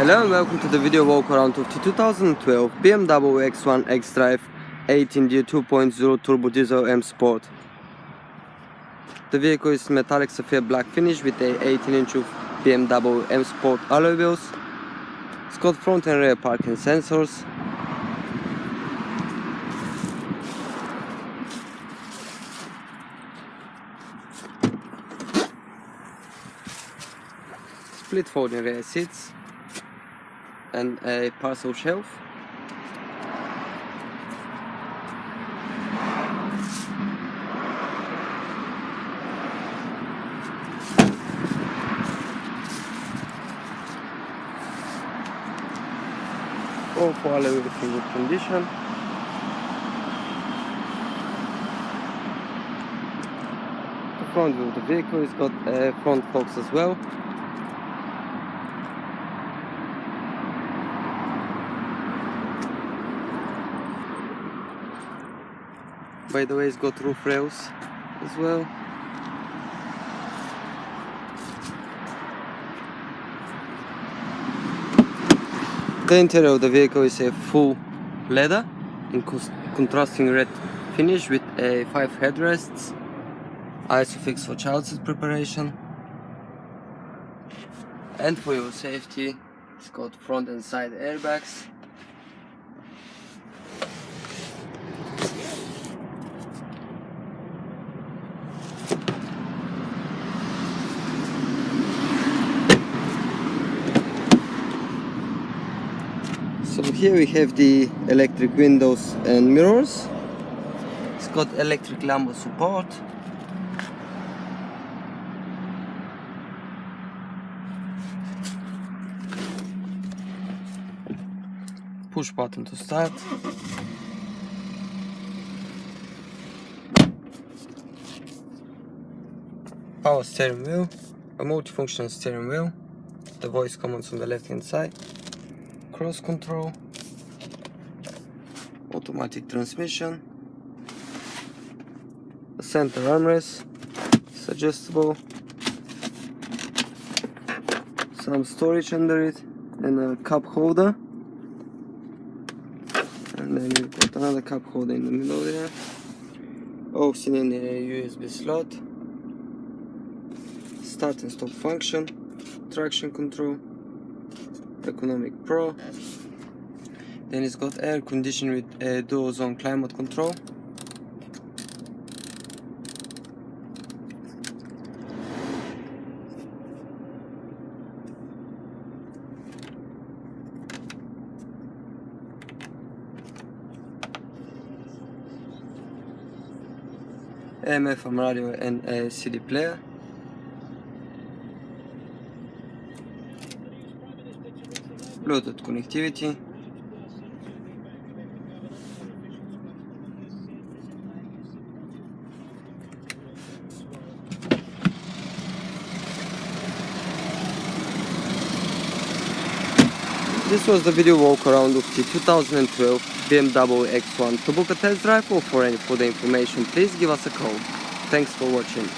Hello and welcome to the video walk around of the 2012 BMW X1 Xdrive18d 2.0 Turbo Diesel M Sport. The vehicle is metallic sapphire black finish with a 18-inch of BMW M Sport alloy wheels. It's got front and rear parking sensors. Split folding rear seats and a parcel shelf. All four alloy wheels in good condition. The front view of the vehicle has got a front box as well. By the way, it's got roof rails as well. The interior of the vehicle is a full leather in contrasting red finish with 5 headrests, ISOFIX for child seat preparation, and for your safety, it's got front and side airbags. So here we have the electric windows and mirrors. It's got electric lumbar support. Push button to start. Power steering wheel, a multifunctional steering wheel, the voice commands on the left hand side. Cross control, automatic transmission, a center armrest, it's adjustable, some storage under it, and a cup holder, and then you've got another cup holder in the middle there, aux in a USB slot, start and stop function, traction control, Economic Pro. Then it's got air conditioning with a dual zone climate control. AM/FM radio and a CD player. Bluetooth connectivity. This was the video walk around of the 2012 BMW X1. To book a test drive or for any further information, please give us a call. Thanks for watching.